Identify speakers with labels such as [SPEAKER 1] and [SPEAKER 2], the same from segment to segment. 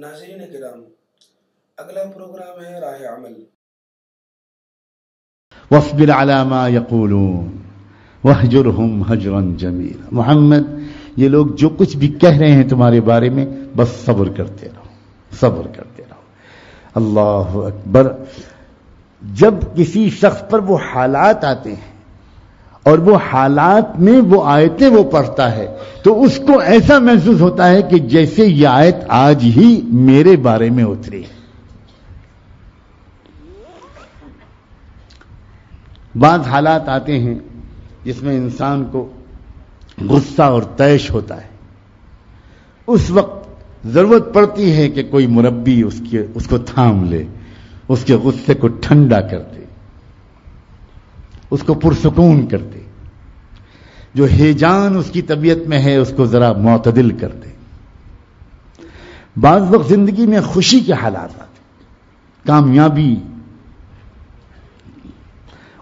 [SPEAKER 1] ناظرین کرام، اگلا پروگرام ہے راہ عمل۔
[SPEAKER 2] واصبر على ما يقولون واهجرهم هجرا جميلا۔ محمد، یہ لوگ جو کچھ بھی کہہ رہے ہیں تمہارے بارے میں، بس صبر کرتے رہو، صبر کرتے رہو۔ اللہ اکبر۔ جب کسی شخص پر وہ حالات آتے ہیں اور وہ حالات میں وہ آیتیں وہ پڑھتا ہے تو اس کو ایسا محسوس ہوتا ہے کہ جیسے یہ آیت آج ہی میرے بارے میں اتری ہے۔ بعض حالات آتے ہیں جس میں انسان کو غصہ اور طیش ہوتا ہے، اس وقت ضرورت پڑتی ہے کہ کوئی مربی اس کو تھام لے، اس کے غصے کو ٹھنڈا کر دے، اس کو پرسکون کر دے، جو ہیجان اس کی طبیعت میں ہے اس کو ذرا معتدل کر دے۔ بعض وقت زندگی میں خوشی کے حالات آتے، کامیابی،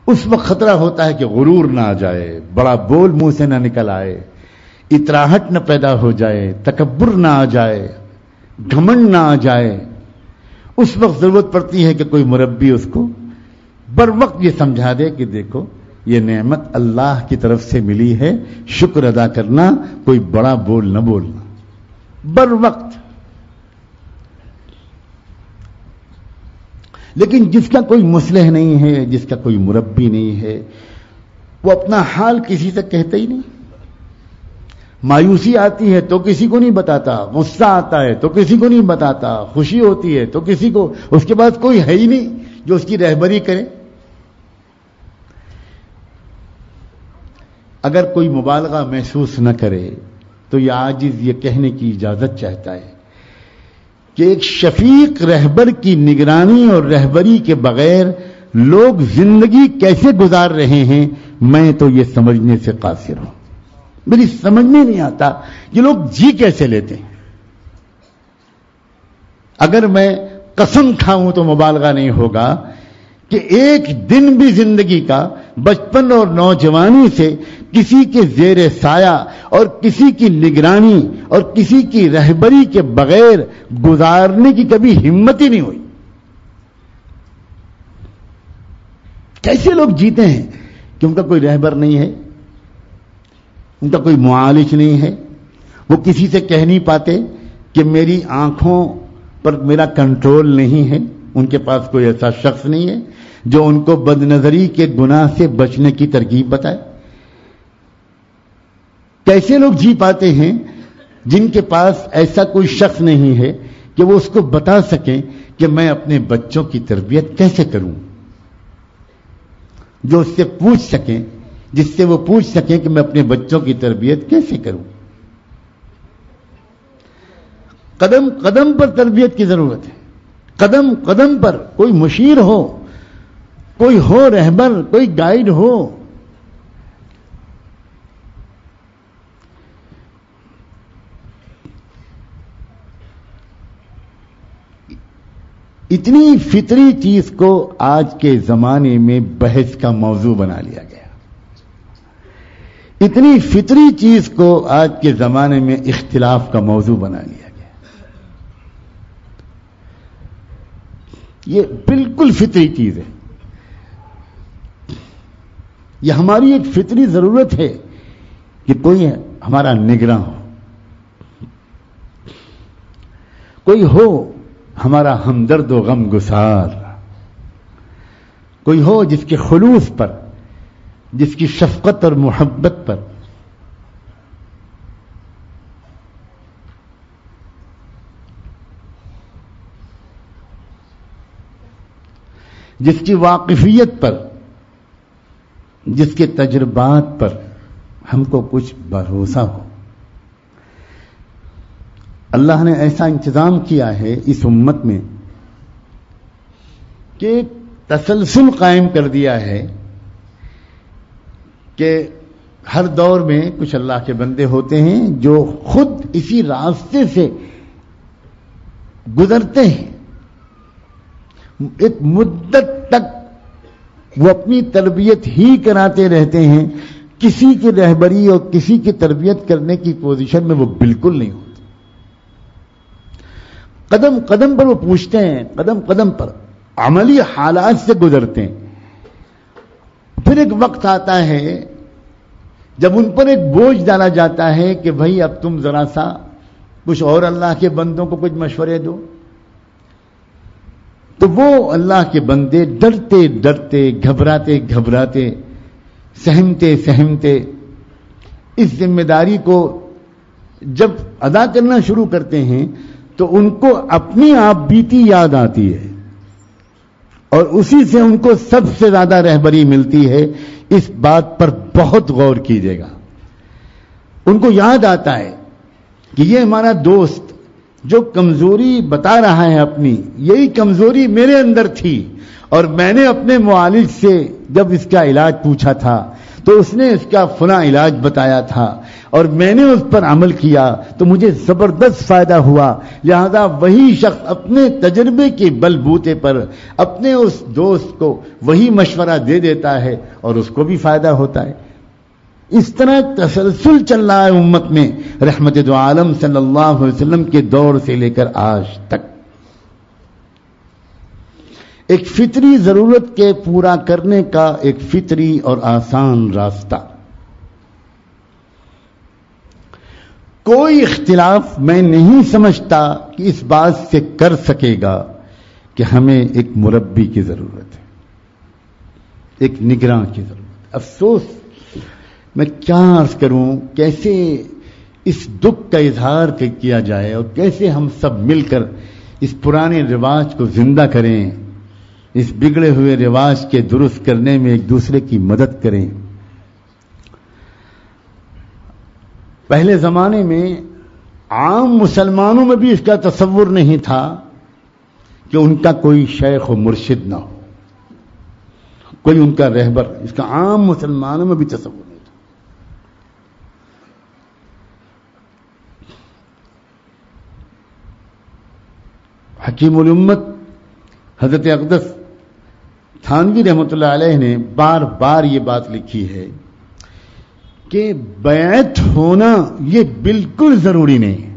[SPEAKER 2] اس وقت خطرہ ہوتا ہے کہ غرور نہ آ جائے، بڑا بول منہ سے نہ نکل آئے، اتراہٹ نہ پیدا ہو جائے، تکبر نہ آ جائے، گھمنڈ نہ آ جائے۔ اس وقت ضرورت پڑتی ہے کہ کوئی مربی اس کو بر وقت یہ سمجھا دے کہ دیکھو یہ نعمت اللہ کی طرف سے ملی ہے، شکر ادا کرنا، کوئی بڑا بول نہ بولنا، بر وقت۔ لیکن جس کا کوئی مصلح نہیں ہے، جس کا کوئی مربی نہیں ہے، وہ اپنا حال کسی سے کہتا ہی نہیں۔ مایوسی آتی ہے تو کسی کو نہیں بتاتا، غصہ آتا ہے تو کسی کو نہیں بتاتا، خوشی ہوتی ہے تو کسی کو، اس کے بعد کوئی ہے ہی نہیں جو اس کی رہبری کرے۔ اگر کوئی مبالغہ محسوس نہ کرے تو یہ عاجز یہ کہنے کی اجازت چاہتا ہے کہ ایک شفیق رہبر کی نگرانی اور رہبری کے بغیر لوگ زندگی کیسے گزار رہے ہیں، میں تو یہ سمجھنے سے قاصر ہوں۔ میری سمجھ میں نہیں آتا یہ لوگ جی کیسے لیتے ہیں۔ اگر میں قسم کھاؤں تو مبالغہ نہیں ہوگا کہ ایک دن بھی زندگی کا بچپن اور نوجوانی سے کسی کے زیر سایہ اور کسی کی نگرانی اور کسی کی رہبری کے بغیر گزارنے کی کبھی ہمت ہی نہیں ہوئی۔ کیسے لوگ جیتے ہیں کہ ان کا کوئی رہبر نہیں ہے، ان کا کوئی معالج نہیں ہے، وہ کسی سے کہہ نہیں پاتے کہ میری آنکھوں پر میرا کنٹرول نہیں ہے، ان کے پاس کوئی ایسا شخص نہیں ہے جو ان کو بد نظری کے گناہ سے بچنے کی ترغیب بتائے۔ کیسے لوگ جی پاتے ہیں جن کے پاس ایسا کوئی شخص نہیں ہے کہ وہ اس کو بتا سکیں کہ میں اپنے بچوں کی تربیت کیسے کروں، جو اس سے پوچھ سکیں، جس سے وہ پوچھ سکیں کہ میں اپنے بچوں کی تربیت کیسے کروں۔ قدم قدم پر تربیت کی ضرورت ہے، قدم قدم پر کوئی مشیر ہو، کوئی ہو رہبر، کوئی گائیڈ ہو۔ اتنی فطری چیز کو آج کے زمانے میں بحث کا موضوع بنا لیا گیا، اتنی فطری چیز کو آج کے زمانے میں اختلاف کا موضوع بنا لیا گیا۔ یہ بالکل فطری چیز ہے، یہ ہماری ایک فطری ضرورت ہے کہ کوئی ہمارا نگراں ہو، کوئی ہو ہمارا ہمدرد و غم گسار، کوئی ہو جس کے خلوص پر، جس کی شفقت اور محبت پر جس کی واقفیت پر، جس کے تجربات پر ہم کو کچھ بھروسہ ہو۔ اللہ نے ایسا انتظام کیا ہے اس امت میں کہ ایک تسلسل قائم کر دیا ہے کہ ہر دور میں کچھ اللہ کے بندے ہوتے ہیں جو خود اسی راستے سے گزرتے ہیں، ایک مدت تک وہ اپنی تربیت ہی کراتے رہتے ہیں، کسی کی رہبری اور کسی کی تربیت کرنے کی پوزیشن میں وہ بالکل نہیں ہوتے۔ قدم قدم پر وہ پوچھتے ہیں، قدم قدم پر عملی حالات سے گزرتے ہیں. پھر ایک وقت آتا ہے جب ان پر ایک بوجھ ڈالا جاتا ہے کہ بھائی اب تم ذرا سا کچھ اور اللہ کے بندوں کو کچھ مشورے دو. تو وہ اللہ کے بندے ڈرتے ڈرتے، گھبراتے گھبراتے، سہمتے سہمتے اس ذمہ داری کو جب ادا کرنا شروع کرتے ہیں تو ان کو اپنی آپ بیتی یاد آتی ہے، اور اسی سے ان کو سب سے زیادہ رہبری ملتی ہے. اس بات پر بہت غور کیجیے گا. ان کو یاد آتا ہے کہ یہ ہمارا دوست جو کمزوری بتا رہا ہے اپنی، یہی کمزوری میرے اندر تھی، اور میں نے اپنے معالج سے جب اس کا علاج پوچھا تھا تو اس نے اس کا فلاں علاج بتایا تھا، اور میں نے اس پر عمل کیا تو مجھے زبردست فائدہ ہوا. لہذا وہی شخص اپنے تجربے کے بل بوتے پر اپنے اس دوست کو وہی مشورہ دے دیتا ہے اور اس کو بھی فائدہ ہوتا ہے. اس طرح تسلسل چل رہا ہے امت میں رحمت دو عالم صلی اللہ علیہ وسلم کے دور سے لے کر آج تک. ایک فطری ضرورت کے پورا کرنے کا ایک فطری اور آسان راستہ. کوئی اختلاف میں نہیں سمجھتا کہ اس بات سے کر سکے گا کہ ہمیں ایک مربی کی ضرورت ہے، ایک نگراں کی ضرورت ہے. افسوس، میں کیا عرض کروں، کیسے اس دکھ کا اظہار کیا جائے اور کیسے ہم سب مل کر اس پرانے رواج کو زندہ کریں، اس بگڑے ہوئے رواج کے درست کرنے میں ایک دوسرے کی مدد کریں. پہلے زمانے میں عام مسلمانوں میں بھی اس کا تصور نہیں تھا کہ ان کا کوئی شیخ و مرشد نہ ہو، کوئی ان کا رہبر. اس کا عام مسلمانوں میں بھی تصور نہیں تھا. حکیم الامت حضرت اقدس تھانوی رحمۃ اللہ علیہ نے بار بار یہ بات لکھی ہے کہ بیعت ہونا یہ بالکل ضروری نہیں ہے،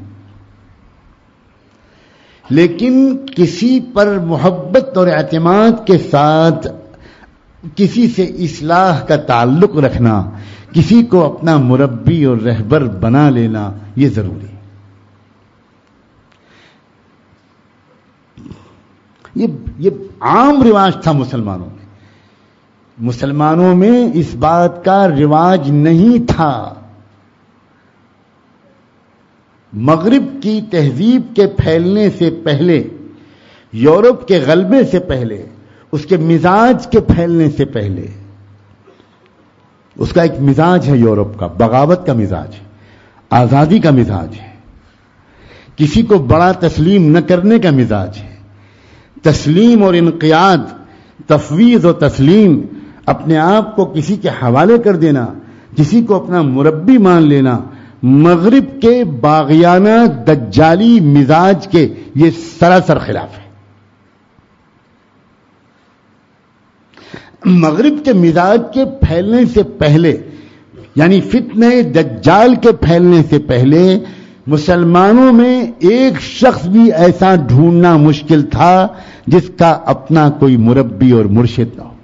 [SPEAKER 2] لیکن کسی پر محبت اور اعتماد کے ساتھ کسی سے اصلاح کا تعلق رکھنا، کسی کو اپنا مربی اور رہبر بنا لینا یہ ضروری ہے. یہ عام رواج تھا مسلمانوں میں. مسلمانوں میں اس بات کا رواج نہیں تھا. مغرب کی تہذیب کے پھیلنے سے پہلے، یورپ کے غلبے سے پہلے، اس کے مزاج کے پھیلنے سے پہلے، اس کا ایک مزاج ہے یورپ کا، بغاوت کا مزاج ہے، آزادی کا مزاج ہے، کسی کو بڑا تسلیم نہ کرنے کا مزاج ہے، تسلیم اور انقیاد، تفویض و تسلیم، اپنے آپ کو کسی کے حوالے کر دینا، کسی کو اپنا مربی مان لینا، مغرب کے باغیانہ دجالی مزاج کے یہ سراسر خلاف ہے. مغرب کے مزاج کے پھیلنے سے پہلے، یعنی فتنہ دجال کے پھیلنے سے پہلے، مسلمانوں میں ایک شخص بھی ایسا ڈھونڈنا مشکل تھا جس کا اپنا کوئی مربی اور مرشد نہ ہو.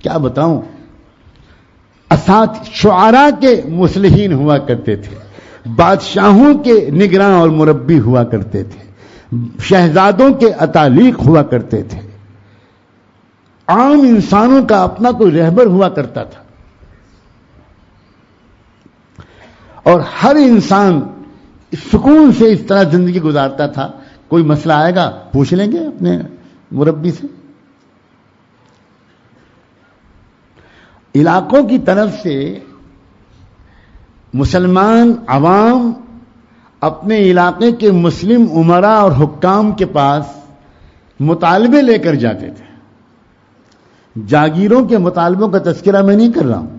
[SPEAKER 2] کیا بتاؤں، شعراء کے مصلحین ہوا کرتے تھے، بادشاہوں کے نگراں اور مربی ہوا کرتے تھے، شہزادوں کے اتالیق ہوا کرتے تھے، عام انسانوں کا اپنا کوئی رہبر ہوا کرتا تھا، اور ہر انسان سکون سے اس طرح زندگی گزارتا تھا. کوئی مسئلہ آئے گا پوچھ لیں گے اپنے مربی سے. علاقوں کی طرف سے مسلمان عوام اپنے علاقے کے مسلم امراء اور حکام کے پاس مطالبے لے کر جاتے تھے. جاگیروں کے مطالبوں کا تذکرہ میں نہیں کر رہا ہوں.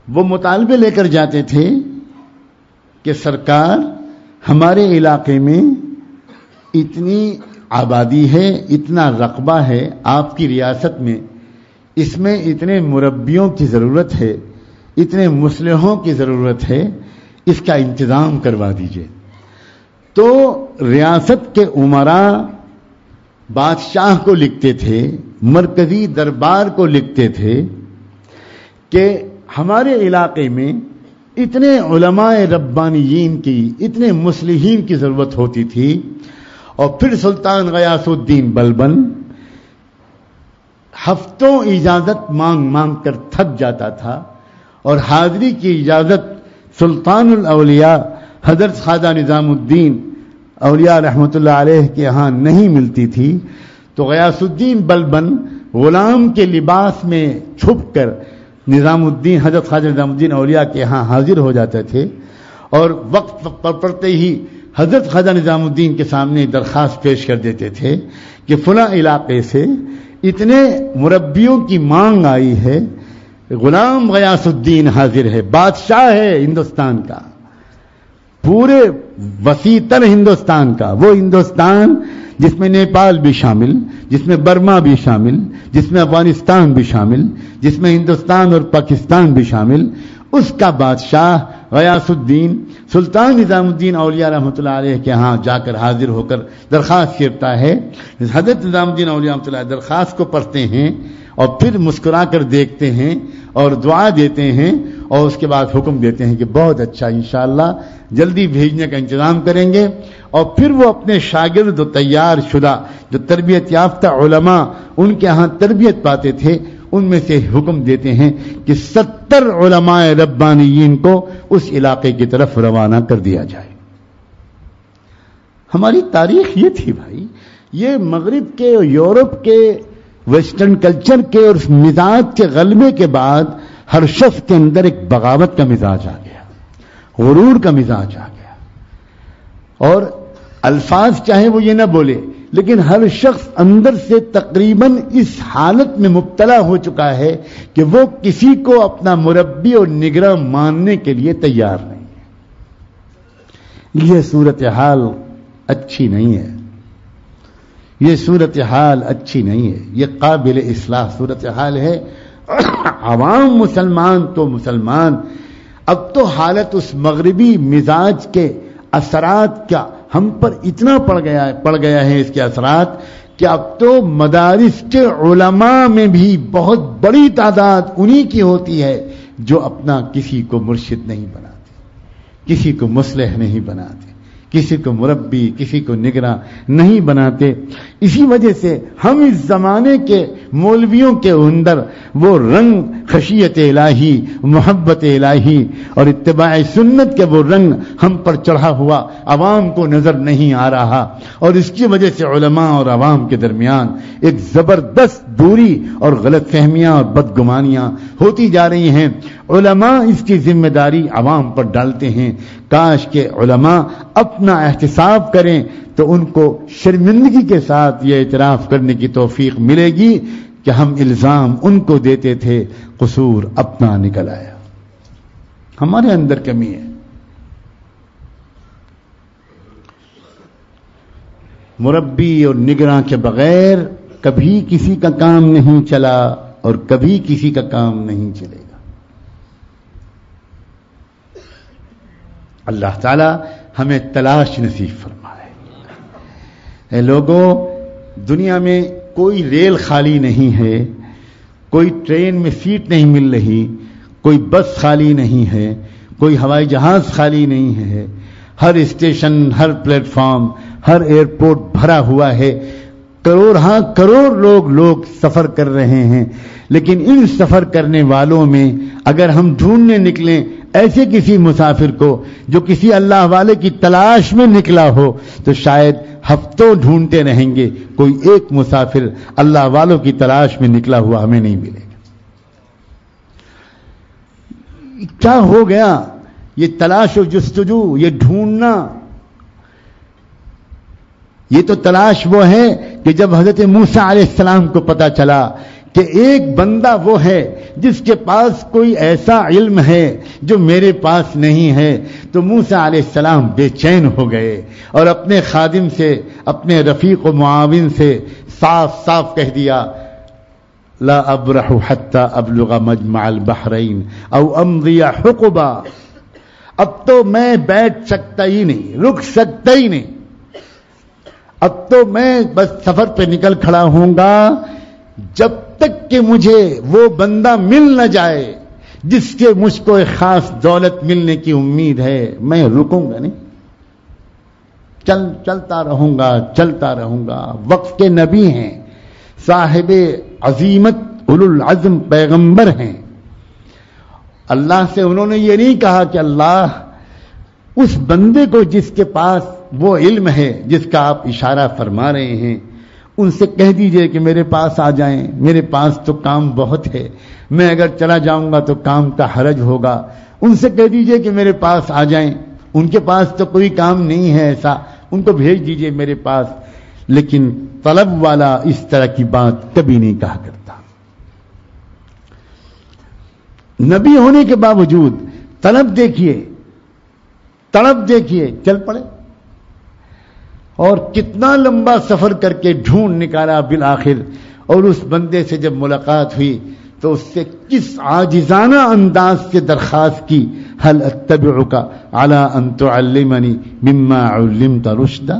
[SPEAKER 2] وہ مطالبے لے کر جاتے تھے کہ سرکار، ہمارے علاقے میں اتنی آبادی ہے، اتنا رقبہ ہے آپ کی ریاست میں، اس میں اتنے مربیوں کی ضرورت ہے، اتنے مصلحوں کی ضرورت ہے، اس کا انتظام کروا دیجئے. تو ریاست کے امراء بادشاہ کو لکھتے تھے، مرکزی دربار کو لکھتے تھے کہ ہمارے علاقے میں اتنے علماء ربانیین کی، اتنے مصلحین کی ضرورت ہوتی تھی. اور پھر سلطان غیاث الدین بلبن ہفتوں اجازت مانگ مانگ کر تھک جاتا تھا، اور حاضری کی اجازت سلطان الاولیاء حضرت خواجہ نظام الدین اولیاء رحمۃ اللہ علیہ کے ہاں نہیں ملتی تھی. تو غیاث الدین بلبن غلام کے لباس میں چھپ کر نظام الدین، حضرت خواجہ نظام الدین اولیاء کے ہاں حاضر ہو جاتے تھے، اور وقت پر پڑتے ہی حضرت خواجہ نظام الدین کے سامنے درخواست پیش کر دیتے تھے کہ فلاں علاقے سے اتنے مربیوں کی مانگ آئی ہے، غلام غیاث الدین حاضر ہے، بادشاہ ہے ہندوستان کا، پورے وسیع تر ہندوستان کا، وہ ہندوستان جس میں نیپال بھی شامل، جس میں برما بھی شامل، جس میں افغانستان بھی شامل، جس میں ہندوستان اور پاکستان بھی شامل، اس کا بادشاہ غیاث الدین سلطان نظام الدین اولیاء رحمۃ اللہ علیہ کے ہاں جا کر حاضر ہو کر درخواست کرتا ہے. حضرت نظام الدین اولیاء رحمۃ اللہ درخواست کو پڑھتے ہیں اور پھر مسکرا کر دیکھتے ہیں اور دعا دیتے ہیں، اور اس کے بعد حکم دیتے ہیں کہ بہت اچھا، انشاءاللہ جلدی بھیجنے کا انتظام کریں گے. اور پھر وہ اپنے شاگرد تیار شدہ جو تربیت یافتہ علماء ان کے ہاں تربیت پاتے تھے، ان میں سے حکم دیتے ہیں کہ 70 علماء ربانیین کو اس علاقے کی طرف روانہ کر دیا جائے. ہماری تاریخ یہ تھی بھائی، یہ مغرب کے، یورپ کے، ویسٹرن کلچر کے اور مزاج کے غلبے کے بعد ہر شخص کے اندر ایک بغاوت کا مزاج آ گیا، غرور کا مزاج آ گیا. اور الفاظ چاہے وہ یہ نہ بولے، لیکن ہر شخص اندر سے تقریباً اس حالت میں مبتلا ہو چکا ہے کہ وہ کسی کو اپنا مربی اور نگراں ماننے کے لیے تیار نہیں ہے. یہ صورتحال اچھی نہیں ہے، یہ صورتحال اچھی نہیں ہے، یہ قابل اصلاح صورتحال ہے. عوام مسلمان تو مسلمان، اب تو حالت اس مغربی مزاج کے اثرات کا ہم پر اتنا پڑ گیا ہے اس کے اثرات کہ اب تو مدارس کے علماء میں بھی بہت بڑی تعداد انہی کی ہوتی ہے جو اپنا کسی کو مرشد نہیں بناتے، کسی کو مصلح نہیں بناتے، کسی کو مربی، کسی کو نگراں نہیں بناتے. اسی وجہ سے ہم اس زمانے کے مولویوں کے اندر وہ رنگ خشیت الہی، محبت الہی اور اتباع سنت کے وہ رنگ ہم پر چڑھا ہوا عوام کو نظر نہیں آ رہا، اور اس کی وجہ سے علماء اور عوام کے درمیان ایک زبردست دوری اور غلط فہمیاں اور بدگمانیاں ہوتی جا رہی ہیں. علماء اس کی ذمہ داری عوام پر ڈالتے ہیں. کاش کہ علماء اپنا احتساب کریں تو ان کو شرمندگی کے ساتھ یہ اعتراف کرنے کی توفیق ملے گی کہ ہم الزام ان کو دیتے تھے، قصور اپنا نکل آیا. ہمارے اندر کمی ہے. مربی اور نگراں کے بغیر کبھی کسی کا کام نہیں چلا اور کبھی کسی کا کام نہیں چلے گا. اللہ تعالی ہمیں تلاش نصیب فرمائے. اے لوگوں، دنیا میں کوئی ریل خالی نہیں ہے، کوئی ٹرین میں سیٹ نہیں مل رہی، کوئی بس خالی نہیں ہے، کوئی ہوائی جہاز خالی نہیں ہے. ہر اسٹیشن، ہر پلیٹ فارم، ہر ایئرپورٹ بھرا ہوا ہے. کروڑ لوگ سفر کر رہے ہیں. لیکن ان سفر کرنے والوں میں اگر ہم ڈھونڈنے نکلیں ایسے کسی مسافر کو جو کسی اللہ والے کی تلاش میں نکلا ہو، تو شاید ہفتوں ڈھونڈتے رہیں گے، کوئی ایک مسافر اللہ والوں کی تلاش میں نکلا ہوا ہمیں نہیں ملے گا. کیا ہو گیا یہ تلاش و جستجو، یہ ڈھونڈنا؟ یہ تو تلاش وہ ہے کہ جب حضرت موسیٰ علیہ السلام کو پتا چلا کہ ایک بندہ وہ ہے جس کے پاس کوئی ایسا علم ہے جو میرے پاس نہیں ہے، تو موسیٰ علیہ السلام بے چین ہو گئے اور اپنے خادم سے، اپنے رفیق و معاون سے صاف کہہ دیا، لا ابرح حتى ابلغ مجمع البحرین او امضی حقبا. اب تو میں بیٹھ سکتا ہی نہیں, رک سکتا ہی نہیں, اب تو میں بس سفر پہ نکل کھڑا ہوں گا جب تک کہ مجھے وہ بندہ مل نہ جائے جس سے مجھ کو ایک خاص دولت ملنے کی امید ہے, میں رکوں گا نہیں, چلتا رہوں گا. وقت کے نبی ہیں, صاحب عظیمت اولو العزم پیغمبر ہیں. اللہ سے انہوں نے یہ نہیں کہا کہ اللہ اس بندے کو جس کے پاس وہ علم ہے جس کا آپ اشارہ فرما رہے ہیں ان سے کہہ دیجئے کہ میرے پاس آ جائیں, میرے پاس تو کام بہت ہے, میں اگر چلا جاؤں گا تو کام کا حرج ہوگا. ان سے کہہ دیجئے کہ میرے پاس آ جائیں, ان کے پاس تو کوئی کام نہیں ہے ایسا, ان کو بھیج دیجئے میرے پاس. لیکن طلب والا اس طرح کی بات کبھی نہیں کہا کرتا. نبی ہونے کے باوجود طلب دیکھیے چل پڑے, اور کتنا لمبا سفر کر کے ڈھونڈ نکالا بالآخر, اور اس بندے سے جب ملاقات ہوئی تو اس سے کس عاجزانہ انداز سے درخواست کی, هل اتبعک علی ان تعلمنی مما علمت رشدا,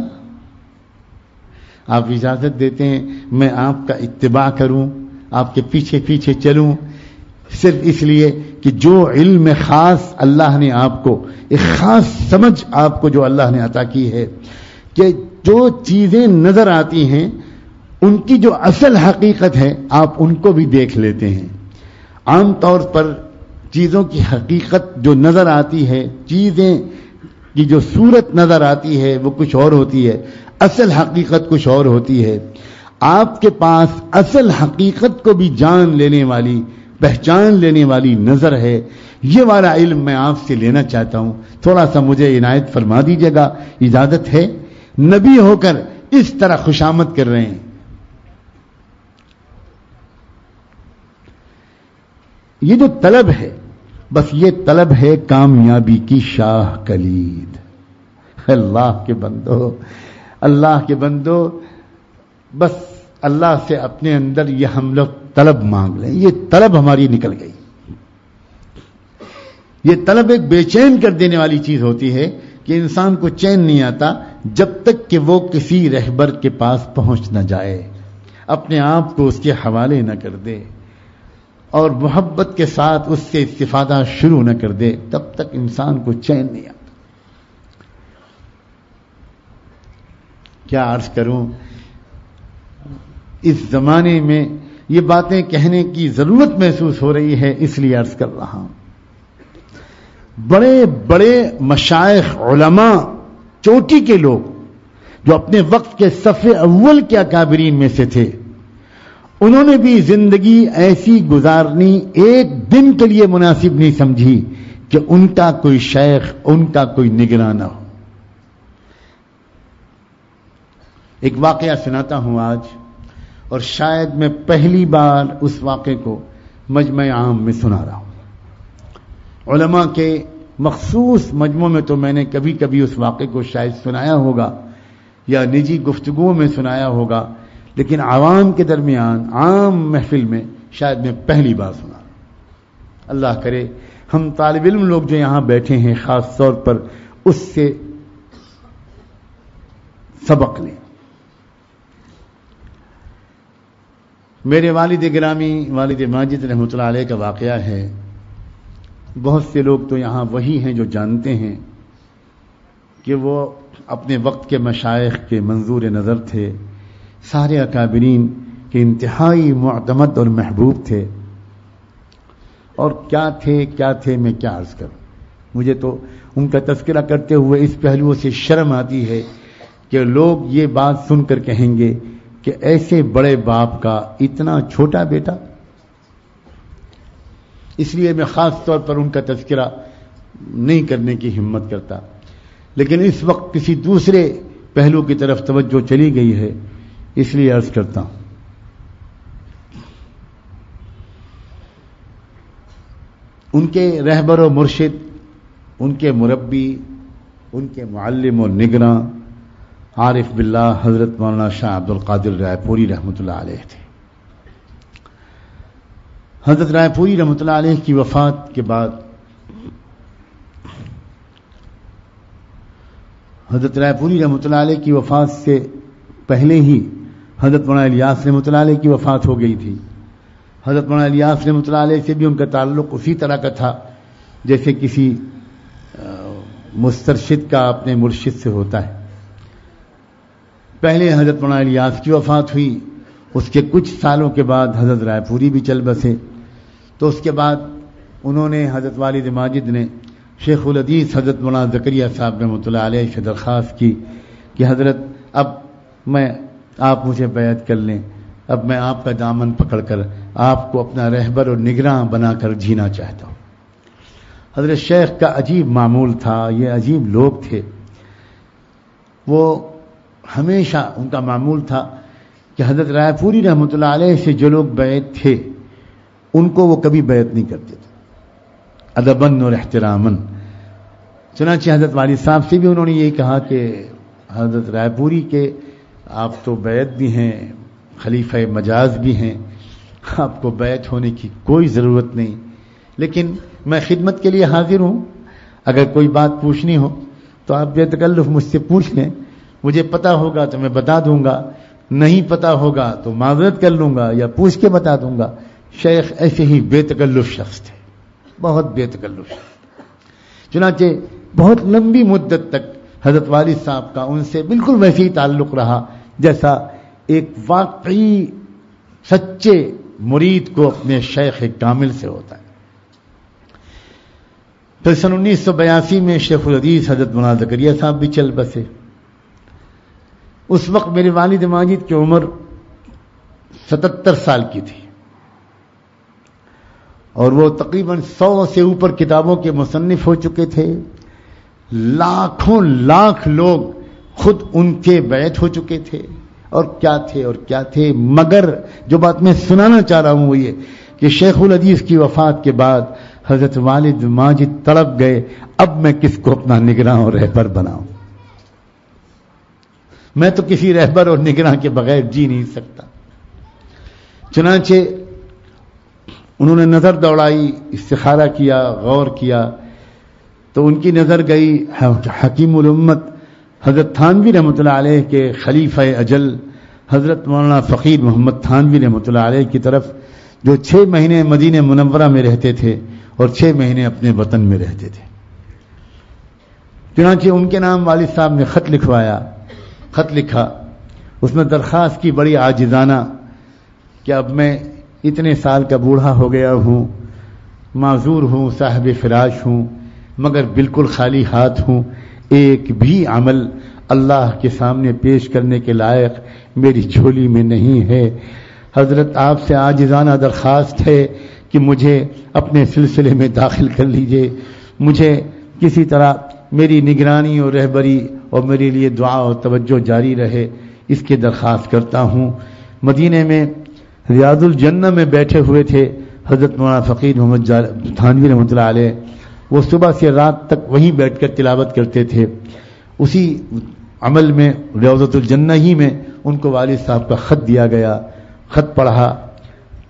[SPEAKER 2] آپ اجازت دیتے ہیں میں آپ کا اتباع کروں, آپ کے پیچھے پیچھے چلوں, صرف اس لیے کہ جو علم خاص اللہ نے آپ کو, ایک خاص سمجھ آپ کو جو اللہ نے عطا کی ہے کہ جو چیزیں نظر آتی ہیں ان کی جو اصل حقیقت ہے آپ ان کو بھی دیکھ لیتے ہیں. عام طور پر چیزوں کی حقیقت جو نظر آتی ہے, چیزیں کی جو صورت نظر آتی ہے وہ کچھ اور ہوتی ہے, اصل حقیقت کچھ اور ہوتی ہے. آپ کے پاس اصل حقیقت کو بھی جان لینے والی, پہچان لینے والی نظر ہے. یہ والا علم میں آپ سے لینا چاہتا ہوں, تھوڑا سا مجھے عنایت فرما دیجیے گا, اجازت ہے؟ نبی ہو کر اس طرح خوشامد کر رہے ہیں. یہ جو طلب ہے, بس یہ طلب ہے کامیابی کی شاہ کلید. اللہ کے بندو, بس اللہ سے اپنے اندر یہ ہم لوگ طلب مانگ لیں. یہ طلب ہماری نکل گئی. یہ طلب ایک بے چین کر دینے والی چیز ہوتی ہے کہ انسان کو چین نہیں آتا جب تک کہ وہ کسی رہبر کے پاس پہنچ نہ جائے, اپنے آپ کو اس کے حوالے نہ کر دے اور محبت کے ساتھ اس سے استفادہ شروع نہ کر دے, تب تک انسان کو چین نہیں آتا. کیا عرض کروں, اس زمانے میں یہ باتیں کہنے کی ضرورت محسوس ہو رہی ہے, اس لیے عرض کر رہا ہوں. بڑے بڑے مشائخ, علماء, چوٹی کے لوگ جو اپنے وقت کے صف اول کے اکابرین میں سے تھے, انہوں نے بھی زندگی ایسی گزارنی ایک دن کے لیے مناسب نہیں سمجھی کہ ان کا کوئی شیخ, ان کا کوئی نگراں نہ ہو. ایک واقعہ سناتا ہوں آج, اور شاید میں پہلی بار اس واقعے کو مجمع عام میں سنا رہا ہوں. علماء کے مخصوص مجموعوں میں تو میں نے کبھی کبھی اس واقعے کو شاید سنایا ہوگا یا نجی گفتگو میں سنایا ہوگا, لیکن عوام کے درمیان عام محفل میں شاید میں پہلی بار سنا. اللہ کرے ہم طالب علم لوگ جو یہاں بیٹھے ہیں خاص طور پر اس سے سبق لیں. میرے والد گرامی والد ماجد رحمۃ اللہ علیہ کا واقعہ ہے. بہت سے لوگ تو یہاں وہی ہیں جو جانتے ہیں کہ وہ اپنے وقت کے مشائخ کے منظور نظر تھے, سارے اکابرین کے انتہائی معتمد اور محبوب تھے. اور کیا تھے میں کیا عرض کروں. مجھے تو ان کا تذکرہ کرتے ہوئے اس پہلو سے شرم آتی ہے کہ لوگ یہ بات سن کر کہیں گے کہ ایسے بڑے باپ کا اتنا چھوٹا بیٹا. اس لیے میں خاص طور پر ان کا تذکرہ نہیں کرنے کی ہمت کرتا, لیکن اس وقت کسی دوسرے پہلو کی طرف توجہ چلی گئی ہے, اس لیے عرض کرتا ہوں. ان کے رہبر و مرشد, ان کے مربی, ان کے معلم و نگراں عارف باللہ حضرت مولانا شاہ عبد القادر رائے پوری رحمۃ اللہ علیہ تھے. حضرت رائے پوری رحمۃ اللہ علیہ کی وفات کے بعد حضرت رائے پوری رحمۃ اللہ علیہ کی وفات سے پہلے ہی حضرت مولانا الیاس رحمۃ اللہ علیہ کی وفات ہو گئی تھی. حضرت مولانا الیاس رحمۃ اللہ علیہ سے بھی ان کا تعلق اسی طرح کا تھا جیسے کسی مسترشد کا اپنے مرشد سے ہوتا ہے. پہلے حضرت مولانا الیاس کی وفات ہوئی، اس کے کچھ سالوں کے بعد حضرت رائے پوری بھی چل بسے. تو اس کے بعد انہوں نے حضرت والد ماجد نے شیخ الحدیث حضرت مولانا زکریہ صاحب رحمۃ اللہ علیہ سے درخواست کی کہ حضرت اب آپ مجھے بیعت کر لیں، اب میں آپ کا دامن پکڑ کر آپ کو اپنا رہبر اور نگراں بنا کر جینا چاہتا ہوں. حضرت شیخ کا عجیب معمول تھا، یہ عجیب لوگ تھے. وہ ہمیشہ ان کا معمول تھا کہ حضرت رائے پوری رحمۃ اللہ علیہ سے جو لوگ بیعت تھے ان کو وہ کبھی بیعت نہیں کرتے تھے، ادباً اور احتراماً. چنانچہ حضرت والد صاحب سے بھی انہوں نے یہ کہا کہ حضرت رائے پوری کے آپ تو بیعت بھی ہیں، خلیفہ مجاز بھی ہیں، آپ کو بیعت ہونے کی کوئی ضرورت نہیں، لیکن میں خدمت کے لیے حاضر ہوں. اگر کوئی بات پوچھنی ہو تو آپ بے تکلف مجھ سے پوچھ لیں، مجھے پتا ہوگا تو میں بتا دوں گا، نہیں پتا ہوگا تو معذرت کر لوں گا یا پوچھ کے بتا دوں گا. شیخ ایسے ہی بے تکلف شخص تھے، بہت بے تکلف شخص. چنانچہ بہت لمبی مدت تک حضرت والد صاحب کا ان سے بالکل ویسے ہی تعلق رہا جیسا ایک واقعی سچے مرید کو اپنے شیخ کامل سے ہوتا ہے. پھر سن 1982 میں شیخ الحدیث حضرت مولانا زکریہ صاحب بھی چل بسے. اس وقت میرے والد ماجد کی عمر 77 سال کی تھی اور وہ تقریباً 100 سے اوپر کتابوں کے مصنف ہو چکے تھے. لاکھوں لاکھ لوگ خود ان کے بیعت ہو چکے تھے اور کیا تھے. مگر جو بات میں سنانا چاہ رہا ہوں وہ یہ کہ شیخ الحدیث کی وفات کے بعد حضرت والد ماجد تڑپ گئے، اب میں کس کو اپنا نگراں اور رہبر بناؤں؟ میں تو کسی رہبر اور نگراں کے بغیر جی نہیں سکتا. چنانچہ انہوں نے نظر دوڑائی، استخارہ کیا، غور کیا تو ان کی نظر گئی حکیم الامت حضرت تھانوی رحمۃ اللہ علیہ کے خلیفہ اجل حضرت مولانا فقیر محمد تھانوی رحمۃ اللہ علیہ کی طرف، جو 6 مہینے مدینہ منورہ میں رہتے تھے اور 6 مہینے اپنے وطن میں رہتے تھے. چنانچہ ان کے نام والد صاحب نے خط لکھا. اس میں درخواست کی بڑی عاجزانہ کہ اب میں اتنے سال کا بوڑھا ہو گیا ہوں، معذور ہوں، صاحب فراش ہوں، مگر بالکل خالی ہاتھ ہوں، ایک بھی عمل اللہ کے سامنے پیش کرنے کے لائق میری جھولی میں نہیں ہے. حضرت آپ سے عاجزانہ درخواست ہے کہ مجھے اپنے سلسلے میں داخل کر لیجئے، مجھے کسی طرح میری نگرانی اور رہبری اور میرے لیے دعا اور توجہ جاری رہے، اس کی درخواست کرتا ہوں. مدینے میں ریاض الجنہ میں بیٹھے ہوئے تھے حضرت مولانا فقیر محمد تھانوی رحمۃ اللہ علیہ. وہ صبح سے رات تک وہیں بیٹھ کر تلاوت کرتے تھے. اسی عمل میں ریاض الجنہ ہی میں ان کو والد صاحب کا خط دیا گیا. خط پڑھا،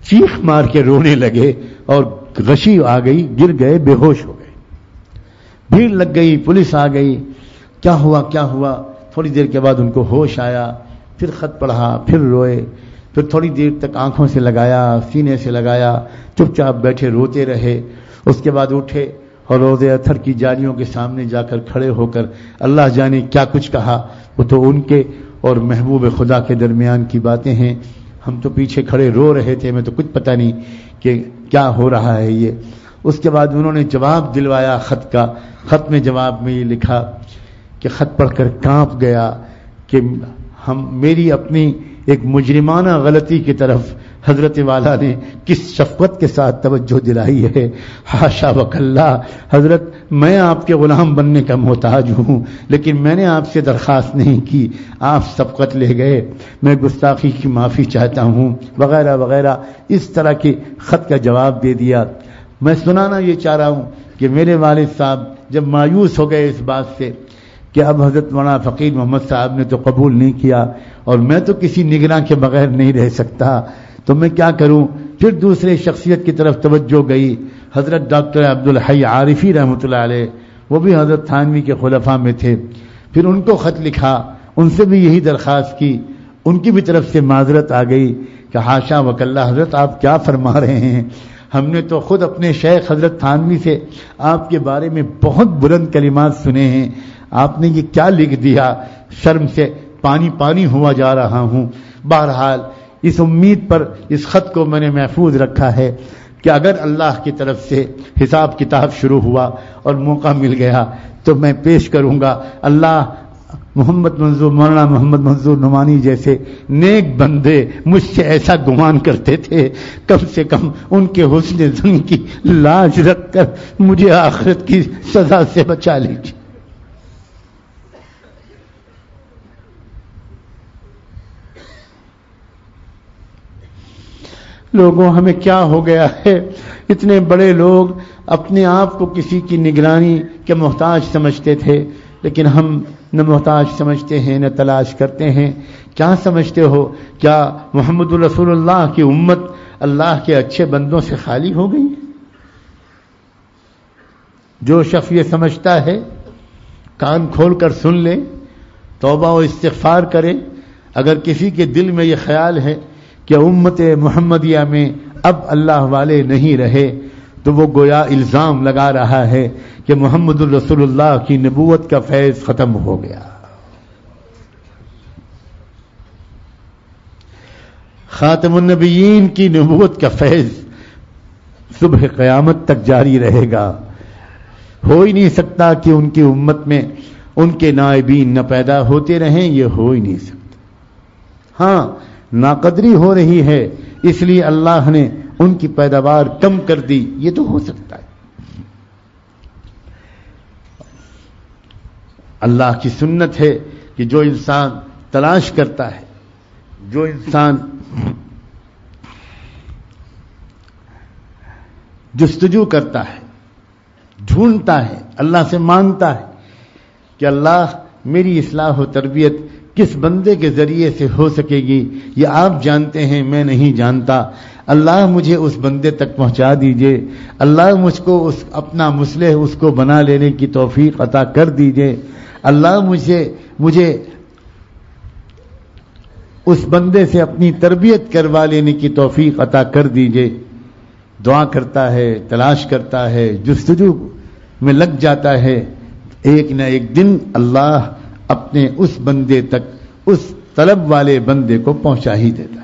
[SPEAKER 2] چیخ مار کے رونے لگے اور غشی آ گئی، گر گئے، بے ہوش ہو گئے. بھیڑ لگ گئی، پولیس آ گئی، کیا ہوا. تھوڑی دیر کے بعد ان کو ہوش آیا، پھر خط پڑھا، پھر روئے، پھر تھوڑی دیر تک آنکھوں سے لگایا، سینے سے لگایا، چپ چاپ بیٹھے روتے رہے. اس کے بعد اٹھے اور روضہ اطہر کی جالیوں کے سامنے جا کر کھڑے ہو کر اللہ جانے کیا کچھ کہا. وہ تو ان کے اور محبوب خدا کے درمیان کی باتیں ہیں، ہم تو پیچھے کھڑے رو رہے تھے، میں تو کچھ پتہ نہیں کہ کیا ہو رہا ہے یہ. اس کے بعد انہوں نے جواب دلوایا خط کا. خط میں جواب میں یہ لکھا کہ خط پڑھ کر کانپ گیا کہ میری اپنی ایک مجرمانہ غلطی کی طرف حضرت والا نے کس شفقت کے ساتھ توجہ دلائی ہے. حاشا وکلا حضرت، میں آپ کے غلام بننے کا محتاج ہوں، لیکن میں نے آپ سے درخواست نہیں کی، آپ سبقت لے گئے، میں گستاخی کی معافی چاہتا ہوں وغیرہ وغیرہ. اس طرح کے خط کا جواب دے دیا. میں سنانا یہ چاہ رہا ہوں کہ میرے والد صاحب جب مایوس ہو گئے اس بات سے کہ اب حضرت مولانا فقیر محمد صاحب نے تو قبول نہیں کیا اور میں تو کسی نگراں کے بغیر نہیں رہ سکتا، تو میں کیا کروں. پھر دوسرے شخصیت کی طرف توجہ گئی، حضرت ڈاکٹر عبدالحی عارفی رحمۃ اللہ علیہ، وہ بھی حضرت تھانوی کے خلفاء میں تھے. پھر ان کو خط لکھا، ان سے بھی یہی درخواست کی، ان کی بھی طرف سے معذرت آ گئی کہ حاشا وکلا حضرت آپ کیا فرما رہے ہیں، ہم نے تو خود اپنے شیخ حضرت تھانوی سے آپ کے بارے میں بہت بلند کلمات سنے ہیں، آپ نے یہ کیا لکھ دیا، شرم سے پانی پانی ہوا جا رہا ہوں۔ بہرحال اس امید پر اس خط کو میں نے محفوظ رکھا ہے کہ اگر اللہ کی طرف سے حساب کتاب شروع ہوا اور موقع مل گیا تو میں پیش کروں گا۔ اللہ مولانا محمد منظور نعمانی جیسے نیک بندے مجھ سے ایسا گمان کرتے تھے، کم سے کم ان کے حسن ظن کی لاج رکھ کر مجھے آخرت کی سزا سے بچا لیجیے۔ لوگوں ہمیں کیا ہو گیا ہے، اتنے بڑے لوگ اپنے آپ کو کسی کی نگرانی کے محتاج سمجھتے تھے، لیکن ہم نہ محتاج سمجھتے ہیں نہ تلاش کرتے ہیں۔ کیا سمجھتے ہو، کیا محمد رسول اللہ کی امت اللہ کے اچھے بندوں سے خالی ہو گئی؟ جو شخص یہ سمجھتا ہے کان کھول کر سن لے، توبہ و استغفار کرے۔ اگر کسی کے دل میں یہ خیال ہے کہ امت محمدیہ میں اب اللہ والے نہیں رہے تو وہ گویا الزام لگا رہا ہے کہ محمد الرسول اللہ کی نبوت کا فیض ختم ہو گیا۔ خاتم النبیین کی نبوت کا فیض صبح قیامت تک جاری رہے گا۔ ہو ہی نہیں سکتا کہ ان کی امت میں ان کے نائبین نہ پیدا ہوتے رہیں، یہ ہو ہی نہیں سکتا۔ ہاں ناقدری ہو رہی ہے، اس لیے اللہ نے ان کی پیداوار کم کر دی، یہ تو ہو سکتا ہے۔ اللہ کی سنت ہے کہ جو انسان تلاش کرتا ہے، جو انسان جستجو کرتا ہے، ڈھونڈتا ہے، اللہ سے مانگتا ہے کہ اللہ میری اصلاح و تربیت کس بندے کے ذریعے سے ہو سکے گی، یہ آپ جانتے ہیں، میں نہیں جانتا، اللہ مجھے اس بندے تک پہنچا دیجئے، اللہ مجھ کو اپنا مصلح اس کو بنا لینے کی توفیق عطا کر دیجئے، اللہ مجھے اس بندے سے اپنی تربیت کروا لینے کی توفیق عطا کر دیجئے۔ دعا کرتا ہے، تلاش کرتا ہے، جستجو میں لگ جاتا ہے، ایک نہ ایک دن اللہ اپنے اس بندے تک، اس طلب والے بندے کو پہنچا ہی دیتا۔